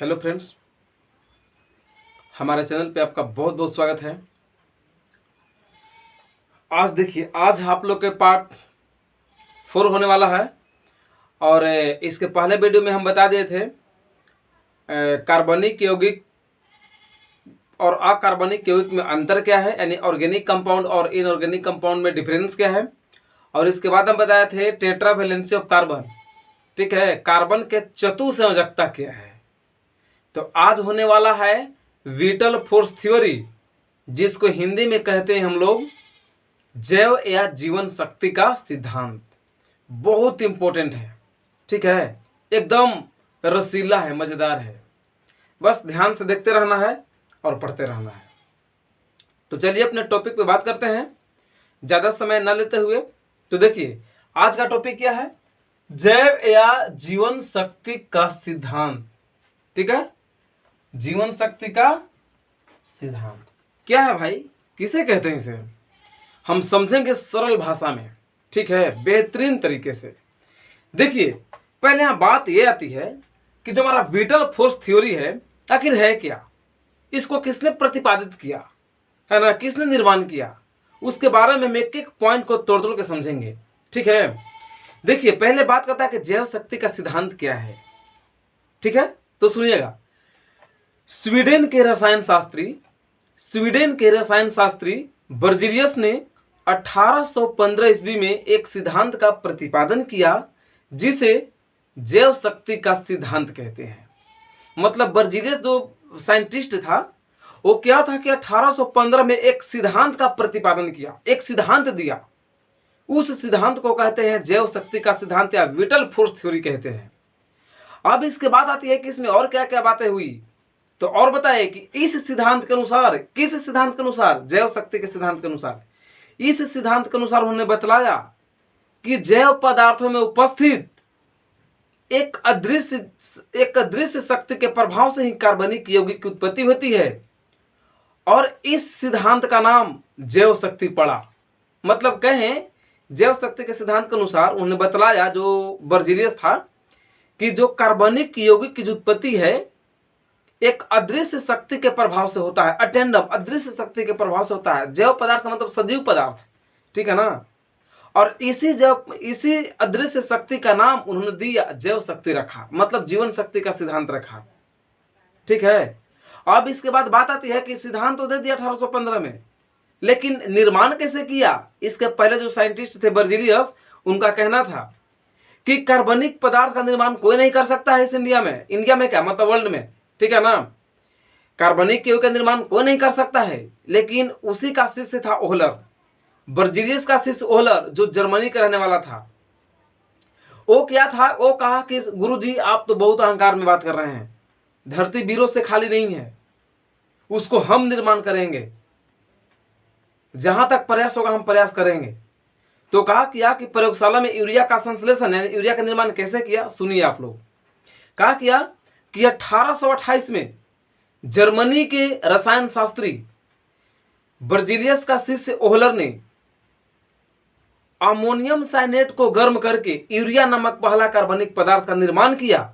Hello friends, हमारे channel पे आपका बहुत बहुत स्वागत है। आज देखिए, आज आप लोग के पार्ट 4 होने वाला है। और इसके पहले वीडियो में हम बता दिए थे कार्बनिक यौगिक और अकार्बनिक यौगिक में अंतर क्या है, यानी ऑर्गेनिक कंपाउंड और इनऑर्गेनिक कंपाउंड में डिफरेंस क्या है। और इसके बाद हम बताए थे टेट्रावैलेंसी ऑफ कार्बन, ठीक है, कार्बन के चतुसंयोजकता क्या है। तो आज होने वाला है विटल फोर्स थ्योरी, जिसको हिंदी में कहते हैं हम लोग जैव या जीवन शक्ति का सिद्धांत। बहुत इंपॉर्टेंट है, ठीक है, एकदम रसीला है, मजेदार है। बस ध्यान से देखते रहना है और पढ़ते रहना है। तो चलिए अपने टॉपिक पे बात करते हैं, ज्यादा समय न लेते हुए। तो देखिए, आज का टॉपिक क्या है, जैव या जीवन शक्ति का सिद्धांत। ठीक है, जीवन शक्ति का सिद्धांत क्या है भाई, किसे कहते हैं इसे, हम समझेंगे सरल भाषा में, ठीक है, बेहतरीन तरीके से। देखिए, पहले यहाँ बात ये आती है कि जो हमारा विटल फोर्स थ्योरी है, आखिर है क्या, इसको किसने प्रतिपादित किया है ना, किसने निर्माण किया, उसके बारे में हम एक एक पॉइंट को तोड़ तोड़ के समझेंगे, ठीक है। देखिए, पहले बात करता है कि जैव शक्ति का सिद्धांत क्या है, ठीक है। तो सुनिएगा, स्वीडन के रसायन शास्त्री बर्जीलियस ने 1815 ईस्वी में एक सिद्धांत का प्रतिपादन किया, जिसे जैव शक्ति का सिद्धांत कहते हैं। मतलब बर्जीलियस जो साइंटिस्ट था, वो क्या था कि 1815 में एक सिद्धांत का प्रतिपादन किया, एक सिद्धांत दिया। उस सिद्धांत को कहते हैं जैव शक्ति का सिद्धांत या विटल फोर्स थ्योरी कहते हैं। अब इसके बाद आती है कि इसमें और क्या क्या बातें हुई। तो और बताए कि इस सिद्धांत के अनुसार, किस सिद्धांत के अनुसार, जैव शक्ति के सिद्धांत के अनुसार, इस सिद्धांत के अनुसार उन्होंने बतलाया कि जैव पदार्थों में उपस्थित एक अदृश्य शक्ति के प्रभाव से ही कार्बनिक यौगिक की उत्पत्ति होती है, और इस सिद्धांत का नाम जैव शक्ति पड़ा। मतलब कहें, जैव शक्ति के सिद्धांत के अनुसार उन्होंने बतलाया, जो बर्जीलियस था, कि जो कार्बनिक यौगिक की जो उत्पत्ति है एक अदृश्य शक्ति के प्रभाव से होता है, अटेंडम, अदृश्य शक्ति के प्रभाव से होता है। जैव पदार्थ मतलब सजीव पदार्थ, ठीक है ना। और इसी अदृश्य शक्ति का नाम उन्होंने दिया जैव शक्ति रखा, मतलब जीवन शक्ति का सिद्धांत रखा, ठीक है। अब इसके बाद बात आती है कि सिद्धांत तो दे दिया 1815 में, लेकिन निर्माण कैसे किया। इसके पहले जो साइंटिस्ट थे बर्जीलियस, उनका कहना था कि कार्बनिक पदार्थ का निर्माण कोई नहीं कर सकता है इस इंडिया में क्या मतलब वर्ल्ड में, ठीक है ना। कार्बनिक यौगिक का निर्माण कोई नहीं कर सकता है, लेकिन उसी का शिष्य था ओहलर, बर्जीलियस का शिष्य ओहलर, जो जर्मनी का रहने वाला था। वो क्या था, वो कहा कि गुरुजी आप तो बहुत अहंकार में बात कर रहे हैं, धरती वीरों से खाली नहीं है, उसको हम निर्माण करेंगे, जहां तक प्रयास होगा हम प्रयास करेंगे। तो कहा किया कि प्रयोगशाला में यूरिया का संश्लेषण, यानी यूरिया का निर्माण कैसे किया, सुनिए आप लोग। कहा किया कि 1828 में जर्मनी के रसायन शास्त्री बर्जीलियस का शिष्य ओहलर ने अमोनियम साइनेट को गर्म करके यूरिया नामक पहला कार्बनिक पदार्थ का निर्माण किया,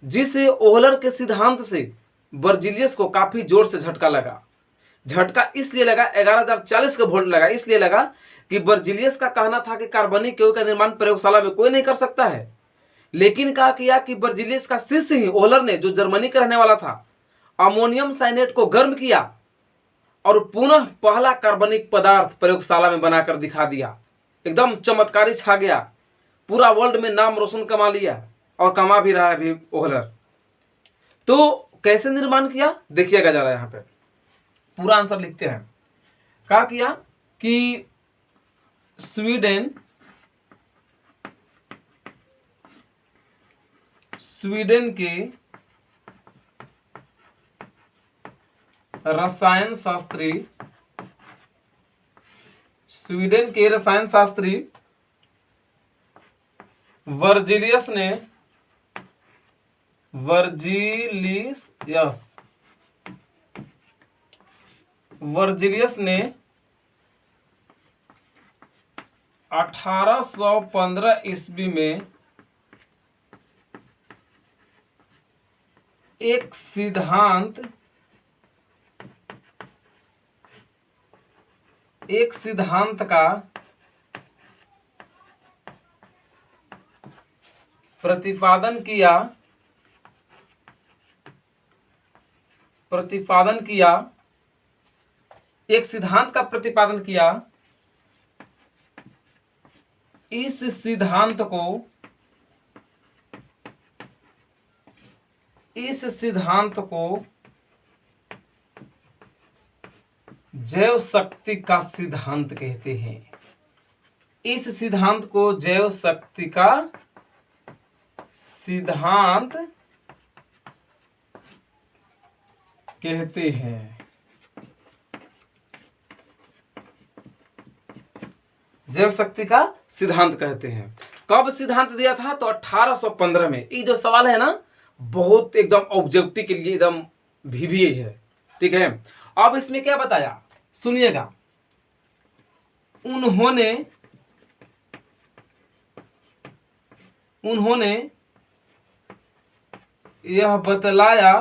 जिसे ओहलर के सिद्धांत से बर्जीलियस को काफी जोर से झटका लगा। झटका इसलिए लगा, 11,040 का वोल्ट लगा, इसलिए लगा कि बर्जीलियस का कहना था कि कार्बनिक यौगिक का निर्माण प्रयोगशाला में कोई नहीं कर सकता है। लेकिन कहा किया कि बर्जीलियस का शिष्य ही ओहलर ने, जो जर्मनी का रहने वाला था, अमोनियम साइनेट को गर्म किया और पुनः पहला कार्बनिक पदार्थ प्रयोगशाला में बनाकर दिखा दिया। एकदम चमत्कारी छा गया, पूरा वर्ल्ड में नाम रोशन कमा लिया, और कमा भी रहा है अभी ओहलर। तो कैसे निर्माण किया देखिएगा जरा, यहाँ पे पूरा आंसर लिखते हैं। कहा किया कि स्वीडन के रसायन शास्त्री वर्जीलियस ने 1815 ईस्वी में एक सिद्धांत का प्रतिपादन किया एक सिद्धांत का प्रतिपादन किया। इस सिद्धांत को जैव शक्ति का सिद्धांत कहते हैं। इस सिद्धांत को जैव शक्ति का सिद्धांत कहते हैं। जैव शक्ति का सिद्धांत कहते हैं। कब सिद्धांत दिया था? तो 1815 में। ये जो सवाल है ना, बहुत एकदम ऑब्जेक्टिव के लिए एकदम वीवीए है, ठीक है। अब इसमें क्या बताया सुनिएगा। उन्होंने यह बतलाया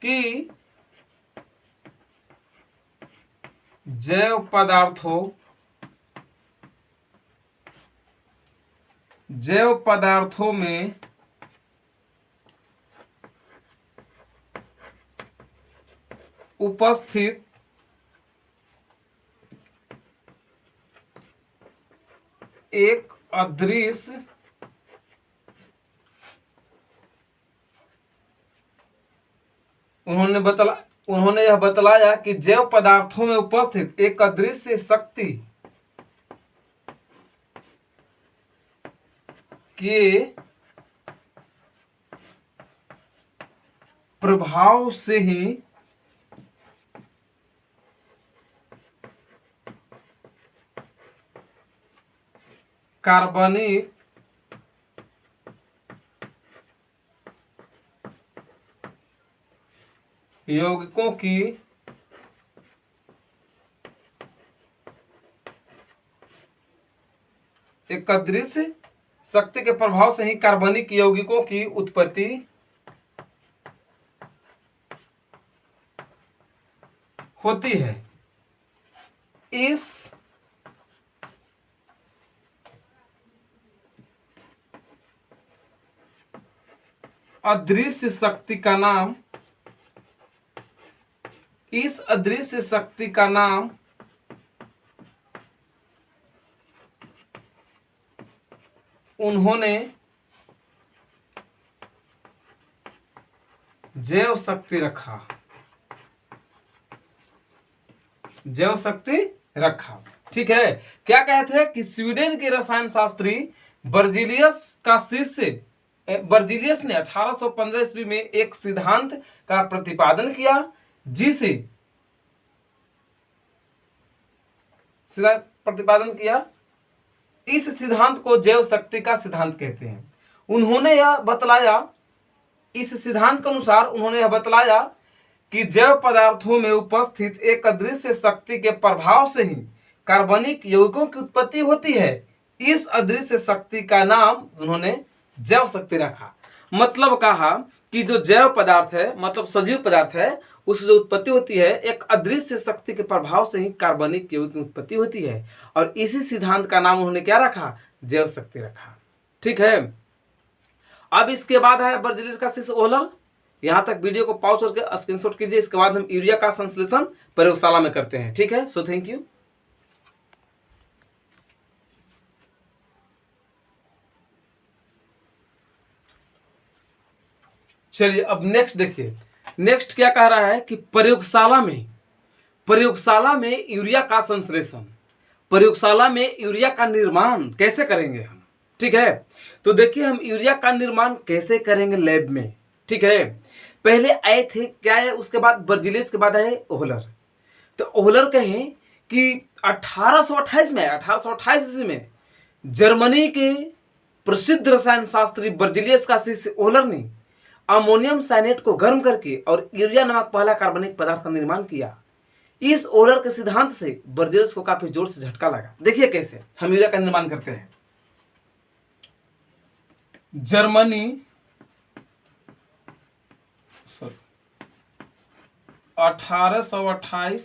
कि जैव पदार्थों में उपस्थित एक अदृश्य उन्होंने यह बतलाया कि जैव पदार्थों में उपस्थित एक अदृश्य शक्ति के प्रभाव से ही कार्बनिक यौगिकों एक अदृश्य शक्ति के प्रभाव से ही कार्बनिक यौगिकों की उत्पत्ति होती है। इस अदृश्य शक्ति का नाम उन्होंने जैव शक्ति रखा। ठीक है। क्या कहते हैं कि स्वीडन के रसायन शास्त्री बर्जीलियस ने 1815 ईस्वी में एक सिद्धांत का प्रतिपादन किया, इस सिद्धांत को जैव शक्ति का सिद्धांत कहते हैं। उन्होंने यह बतलाया, इस सिद्धांत के अनुसार उन्होंने यह बतलाया कि जैव पदार्थों में उपस्थित एक अदृश्य शक्ति के प्रभाव से ही कार्बनिक यौगिकों की उत्पत्ति होती है। इस अदृश्य शक्ति का नाम उन्होंने जैव शक्ति रखा। मतलब कहा कि जो जैव पदार्थ है, मतलब सजीव पदार्थ है, उसकी जो उत्पत्ति होती है एक अदृश्य शक्ति के प्रभाव से ही कार्बनिक यौगिक की उत्पत्ति होती है, और इसी सिद्धांत का नाम उन्होंने क्या रखा? जैव शक्ति रखा। ठीक है। अब इसके बाद है बर्जीलियस का शिष्य ओहलर। यहाँ तक वीडियो को पॉज करके स्क्रीनशॉट कीजिए। इसके बाद हम यूरिया का संश्लेषण प्रयोगशाला में करते हैं। ठीक है। सो थैंक यू। चलिए अब नेक्स्ट देखिए। नेक्स्ट क्या कह रहा है कि प्रयोगशाला में यूरिया का संश्लेषण, प्रयोगशाला में यूरिया का निर्माण कैसे करेंगे हम। ठीक है। तो देखिए हम यूरिया का निर्माण कैसे करेंगे लैब में। ठीक है। पहले आए थे क्या है, उसके बाद बर्जीलियस के बाद आए ओहलर। तो ओहलर कहें कि 1828 ईस्वी में जर्मनी के प्रसिद्ध रसायन शास्त्री बर्जीलियस का शिष्य ओहलर ने अमोनियम साइनेट को गर्म करके और यूरिया नामक पहला कार्बनिक पदार्थ का निर्माण किया। इस ओहलर के सिद्धांत से बर्जीलियस को काफी जोर से झटका लगा। देखिए कैसे हम यूरिया का निर्माण करते हैं। जर्मनी 1828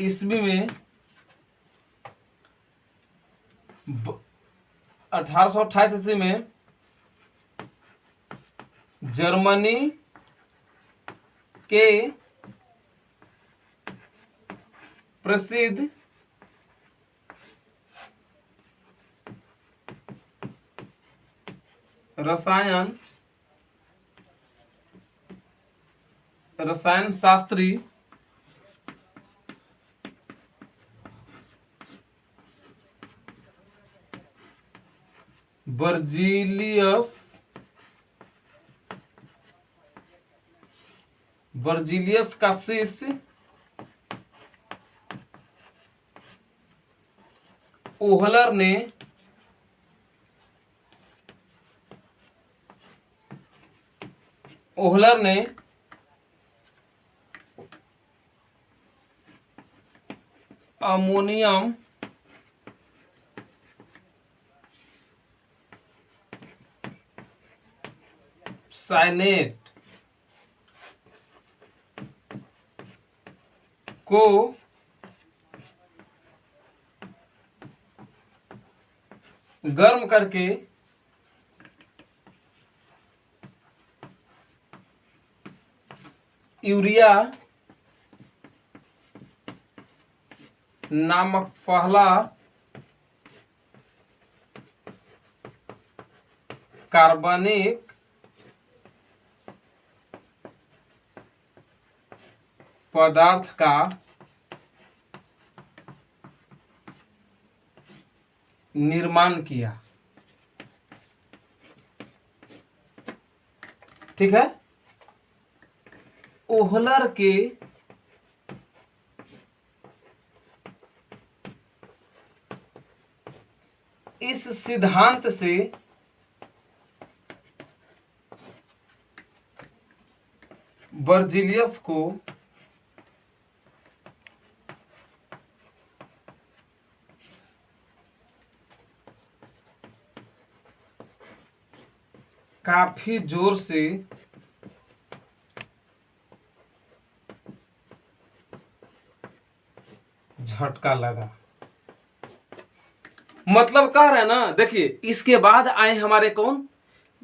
ईस्वी में 1828 ईस्वी में जर्मनी के प्रसिद्ध रसायन शास्त्री बर्जीलियस का शिष्य ओहलर ने अमोनियम साइनेट को गर्म करके यूरिया नामक पहला कार्बनिक पदार्थ का निर्माण किया। ठीक है, ओहलर के इस सिद्धांत से बर्जीलियस को काफी जोर से झटका लगा। मतलब कह रहे हैं ना, देखिए इसके बाद आए हमारे कौन,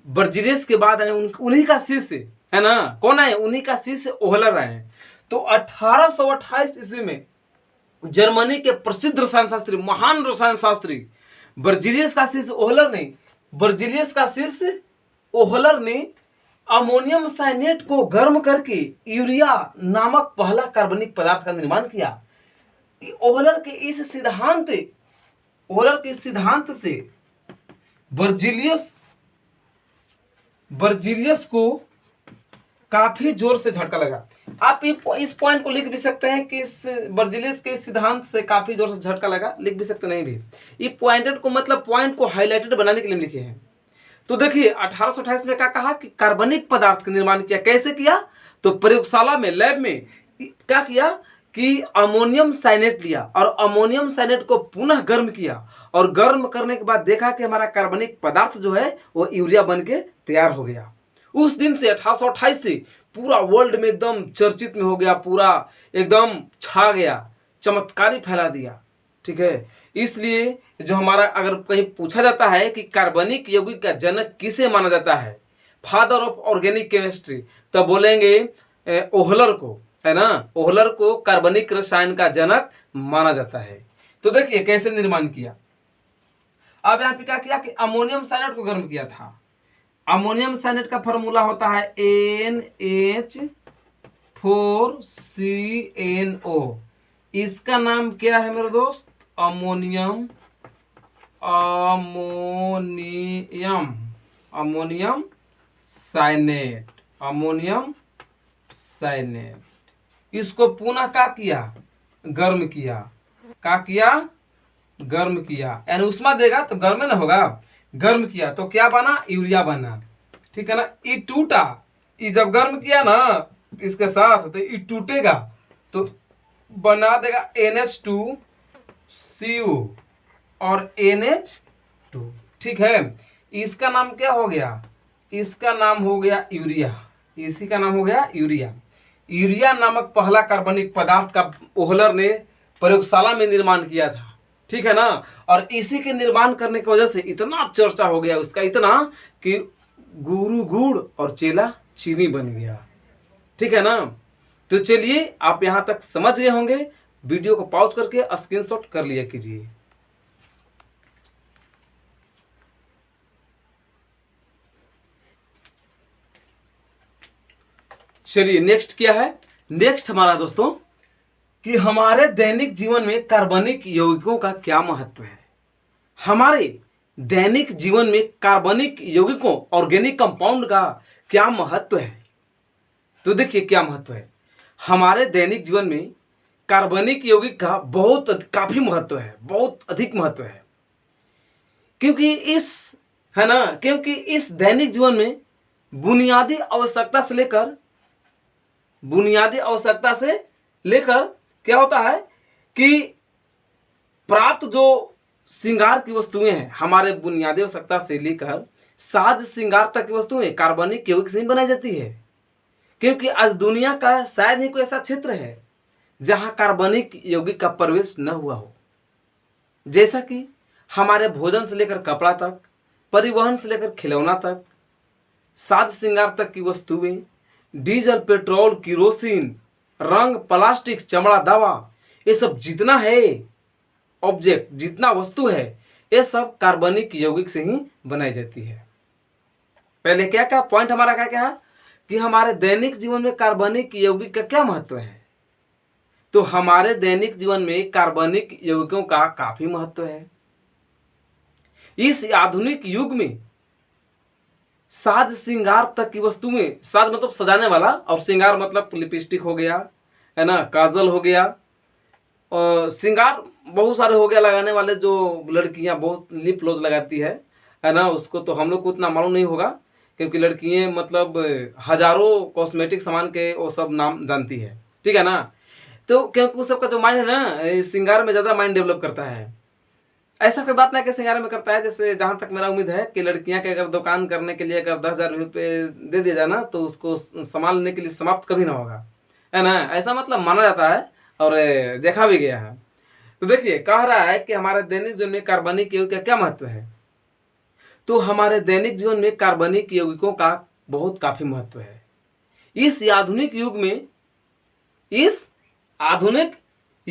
बर्जीलियस के बाद आए उन्हीं का शिष्य है ना, कौन आए, उन्हीं का शिष्य ओहलर आए। तो 1828 ईस्वी में जर्मनी के प्रसिद्ध रसायन शास्त्री, महान रसायन शास्त्री बर्जीलियस का शिष्य ओहलर ने, बर्जीलियस का शिष्य ओहलर ने अमोनियम साइनेट को गर्म करके यूरिया नामक पहला कार्बनिक पदार्थ का निर्माण किया। ओहलर के इस सिद्धांत से बर्जीलियस को काफी जोर से झटका लगा। आप इस पॉइंट को लिख भी सकते हैं कि इस बर्जीलियस के सिद्धांत से काफी जोर से झटका लगा, लिख भी सकते नहीं भी। ये पॉइंटेड को मतलब पॉइंट को हाईलाइटेड बनाने के लिए लिखे हैं। तो देखिए 1828 में क्या कहा कि कार्बनिक पदार्थ का निर्माण किया। कैसे किया, तो प्रयोगशाला में, लैब में क्या किया कि अमोनियम साइनेट लिया और अमोनियम साइनेट को पुनः गर्म किया और गर्म करने के बाद देखा कि हमारा कार्बनिक पदार्थ जो है वो यूरिया बन के तैयार हो गया। उस दिन से 1828 से पूरा वर्ल्ड में एकदम चर्चित में हो गया, पूरा एकदम छा गया, चमत्कारी फैला दिया। ठीक है, इसलिए जो हमारा अगर कहीं पूछा जाता है कि कार्बनिक यौगिक का जनक किसे माना जाता है, फादर ऑफ ऑर्गेनिक केमिस्ट्री, तब बोलेंगे ओहलर को, है ना, ओहलर को कार्बनिक रसायन का जनक माना जाता है। तो देखिए कैसे निर्माण किया। अब यहाँ पे क्या किया कि अमोनियम साइनेट को गर्म किया था। अमोनियम साइनेट का फॉर्मूला होता है NH4CNO। इसका नाम क्या है मेरे दोस्त, अमोनियम साइनेट। अमोनियम साइनेट इसको पुनः क्या किया, गर्म किया। क्या किया, गर्म किया, यानी उष्मा देगा तो गर्म ना होगा, गर्म किया तो क्या बना, यूरिया बना। ठीक है ना, ये टूटा, ये जब गर्म किया ना इसके साथ तो ये टूटेगा तो बना देगा NH2CO और NH 2। ठीक है, इसका नाम क्या हो गया, इसका नाम हो गया यूरिया, इसी का नाम हो गया यूरिया। यूरिया नामक पहला कार्बनिक पदार्थ का ओहलर ने प्रयोगशाला में निर्माण किया था। ठीक है ना, और इसी के निर्माण करने की वजह से इतना चर्चा हो गया उसका, इतना कि गुरु गुड़ और चेला चीनी बन गया। ठीक है ना, तो चलिए आप यहाँ तक समझ गए होंगे, वीडियो को पॉज करके स्क्रीनशॉट कर लिया कीजिए। चलिए नेक्स्ट क्या है, नेक्स्ट हमारा दोस्तों कि हमारे दैनिक जीवन में कार्बनिक यौगिकों का क्या महत्व है। हमारे दैनिक जीवन में कार्बनिक यौगिकों ऑर्गेनिक कंपाउंड का क्या महत्व है। तो देखिए क्या महत्व है, हमारे दैनिक जीवन में कार्बनिक यौगिक का काफी महत्व है, बहुत अधिक महत्व है। क्योंकि इस दैनिक जीवन में बुनियादी आवश्यकता से लेकर क्या होता है कि प्राप्त जो श्रृंगार की वस्तुएं हैं, हमारे बुनियादी आवश्यकता से लेकर साज श्रृंगार तक की वस्तुएं कार्बनिक यौगिक से ही बनाई जाती है। क्योंकि आज दुनिया का शायद ही कोई ऐसा क्षेत्र है जहां कार्बनिक यौगिक का प्रवेश न हुआ हो। जैसा कि हमारे भोजन से लेकर कपड़ा तक, परिवहन से लेकर खिलौना तक, साज श्रृंगार तक की वस्तुएं, डीजल, पेट्रोल, किरोसिन, रंग, प्लास्टिक, चमड़ा, दवा, ये सब जितना है ऑब्जेक्ट, जितना वस्तु है, ये सब कार्बनिक यौगिक से ही बनाई जाती है। पहले क्या क्या पॉइंट हमारा क्या है कि हमारे दैनिक जीवन में कार्बनिक यौगिक का क्या महत्व है। तो हमारे दैनिक जीवन में कार्बनिक यौगिकों का काफी महत्व है। इस आधुनिक युग में साज श्रृंगार तक की वस्तुएं, साज मतलब सजाने वाला, और श्रृंगार मतलब लिपस्टिक हो गया, है ना, काजल हो गया, और श्रृंगार बहुत सारे हो गया लगाने वाले, जो लड़कियां बहुत लिप ग्लोज लगाती है ना, उसको तो हम लोग को उतना मालूम नहीं होगा क्योंकि लड़कियां मतलब हजारों कॉस्मेटिक सामान के वो सब नाम जानती है। ठीक है ना, तो क्योंकि उस सबका जो माइंड है ना, श्रृंगार में ज़्यादा माइंड डेवलप करता है। ऐसा कोई बात नहीं कि श्रृंगार में करता है, जैसे जहाँ तक मेरा उम्मीद है कि लड़कियां के अगर दुकान करने के लिए अगर 10,000 रुपये दे दिया जाए ना, तो उसको सामान लेने के लिए समाप्त कभी ना होगा, है ना, ऐसा मतलब माना जाता है और देखा भी गया है। तो देखिए कह रहा है कि हमारे दैनिक जीवन में कार्बनिक यौगिक का क्या महत्व है। तो हमारे दैनिक जीवन में कार्बनिक यौगिकों का काफी महत्व है। इस आधुनिक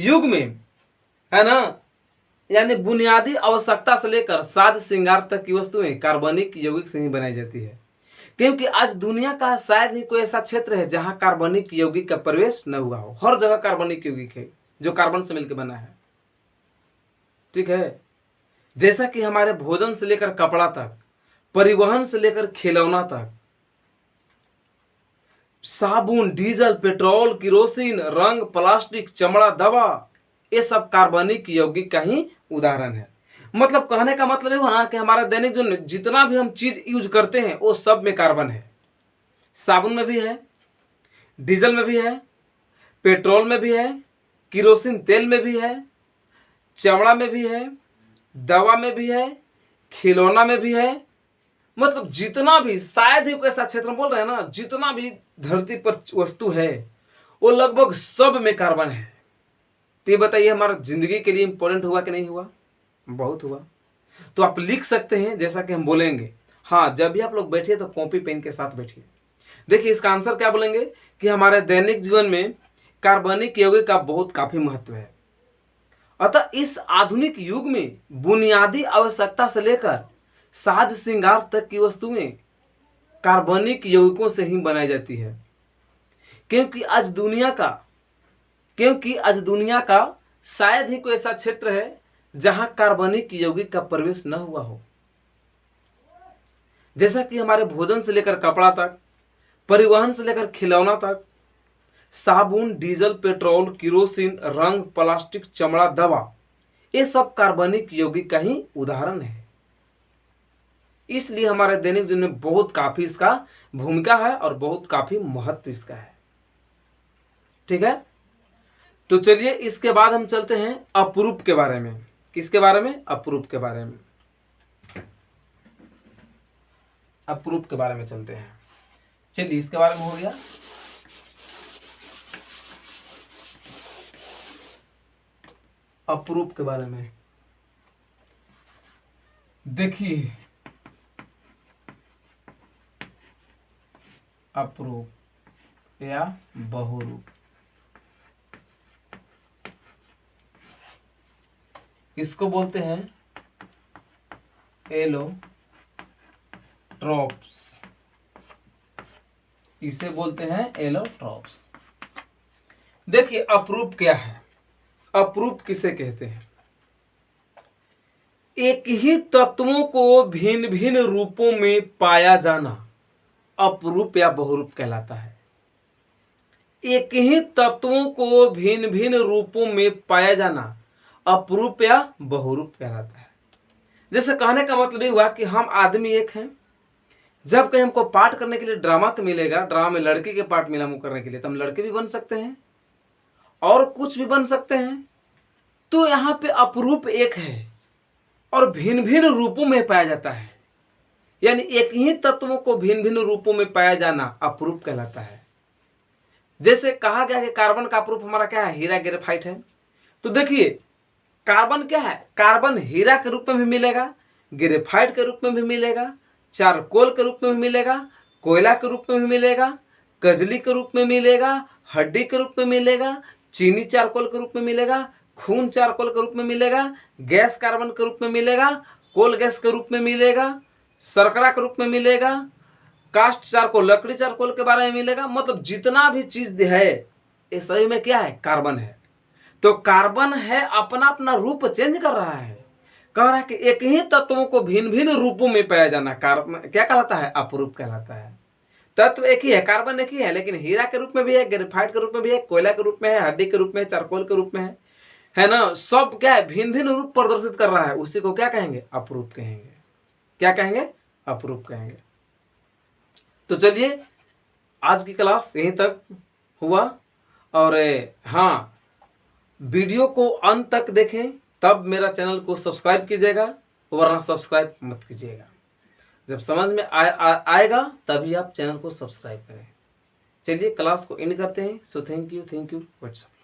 युग में है ना, यानी बुनियादी आवश्यकता से लेकर साज श्रृंगार तक की वस्तुएं कार्बनिक यौगिक से ही बनाई जाती है। क्योंकि आज दुनिया का शायद ही कोई ऐसा क्षेत्र है जहां कार्बनिक यौगिक का प्रवेश न हुआ हो। हर जगह कार्बनिक यौगिक है जो कार्बन से मिलकर बना है। ठीक है, जैसा कि हमारे भोजन से लेकर कपड़ा तक, परिवहन से लेकर खिलौना तक, साबुन, डीजल, पेट्रोल, किरोसिन, रंग, प्लास्टिक, चमड़ा, दवा, ये सब कार्बनिक यौगिक का ही उदाहरण है। मतलब कहने का मतलब ये ना कि हमारा दैनिक जीवन में जितना भी हम चीज यूज करते हैं वो सब में कार्बन है। साबुन में भी है, डीजल में भी है, पेट्रोल में भी है, किरोसिन तेल में भी है, चमड़ा में भी है, दवा में भी है, खिलौना में भी है। मतलब जितना भी, शायद ही ऐसा क्षेत्र बोल रहे हैं ना, जितना भी धरती पर वस्तु है वो लगभग सब में कार्बन है। तो ये बताइए हमारा जिंदगी के लिए इंपॉर्टेंट हुआ कि नहीं हुआ? बहुत हुआ। तो आप लिख सकते हैं जैसा कि हम बोलेंगे। हाँ, जब भी आप लोग बैठिए तो कॉपी पेन के साथ बैठिए। देखिए इसका आंसर क्या बोलेंगे कि हमारे दैनिक जीवन में कार्बनिक यौगिक का काफी महत्व है। अतः इस आधुनिक युग में बुनियादी आवश्यकता से लेकर साज श्रृंगार तक की वस्तुएं कार्बनिक यौगिकों से ही बनाई जाती है। क्योंकि आज दुनिया का शायद ही कोई ऐसा क्षेत्र है जहां कार्बनिक यौगिक का प्रवेश न हुआ हो। जैसा कि हमारे भोजन से लेकर कपड़ा तक, परिवहन से लेकर खिलौना तक, साबुन, डीजल, पेट्रोल, किरोसिन, रंग, प्लास्टिक, चमड़ा, दवा, ये सब कार्बनिक यौगिक का ही उदाहरण है। इसलिए हमारे दैनिक जीवन में काफी इसका भूमिका है और काफी महत्व इसका है। ठीक है, तो चलिए इसके बाद हम चलते हैं अप्रूप के बारे में। किसके बारे में? अप्रूप के बारे में। अप्रूप के बारे में चलते हैं। चलिए इसके बारे में हो गया। अप्रूप के बारे में देखिए, अप्रूप या बहुरूप, इसको बोलते हैं एलोट्रॉप्स, इसे बोलते हैं एलोट्रॉप्स। देखिए अप्रूप क्या है, अप्रूप किसे कहते हैं? एक ही तत्वों को भिन्न भिन्न रूपों में पाया जाना अप्रूप या बहुरूप कहलाता है। एक ही तत्वों को भिन्न भिन्न रूपों में पाया जाना अप्रूप या बहुरूप कहलाता है। जैसे कहने का मतलब ये हुआ कि हम आदमी एक हैं, जब कहीं हमको पाठ करने के लिए ड्रामा का मिलेगा, ड्रामा में लड़के के पाठ मिला मुँह करने के लिए, तो हम लड़के भी बन सकते हैं और कुछ भी बन सकते हैं। तो यहाँ पे अप्रूप एक है और भिन्न भिन्न रूपों में पाया जाता है, यानी एक ही तत्वों को भिन्न भिन्न रूपों में पाया जाना अप्रूप कहलाता है। जैसे कहा गया कि कार्बन का अप्रूप हमारा क्या है? हीरा ग्रेफाइट है। तो देखिए कार्बन क्या है? कार्बन हीरा के रूप में भी मिलेगा, ग्रेफाइट के रूप में भी मिलेगा, चारकोल के रूप में भी मिलेगा, कोयला के रूप में भी मिलेगा, कजली के रूप में मिलेगा, हड्डी के रूप में मिलेगा, चीनी चारकोल के रूप में मिलेगा, खून चारकोल के रूप में मिलेगा, गैस कार्बन के रूप में मिलेगा, कोल गैस के रूप में मिलेगा, शर्करा के रूप में मिलेगा, कास्ट चारकोल लकड़ी चारकोल के बारे में मिलेगा। मतलब जितना भी चीज है ये सभी में क्या है? कार्बन है। तो कार्बन है अपना अपना रूप चेंज कर रहा है, कह रहा है कि एक ही तत्वों को भिन्न भिन्न रूपों में पाया जाना कार्बन क्या कहलाता है? अप्रूप कहलाता है। तत्व एक ही है, कार्बन एक ही है, लेकिन हीरा के रूप में भी है, ग्रेफाइट के रूप में भी है, कोयला के रूप में है, हड्डी के रूप में है, चारकोल के रूप में है ना? सब क्या है? भिन्न भिन्न रूप प्रदर्शित कर रहा है, उसी को क्या कहेंगे? अप्रूप कहेंगे। क्या कहेंगे? अप्रूप कहेंगे। तो चलिए आज की क्लास यहीं तक हुआ, और हाँ वीडियो को अंत तक देखें, तब मेरा चैनल को सब्सक्राइब कीजिएगा, वरना सब्सक्राइब मत कीजिएगा। जब समझ में आएगा तभी आप चैनल को सब्सक्राइब करें। चलिए क्लास को एंड करते हैं। So thank you WhatsApp.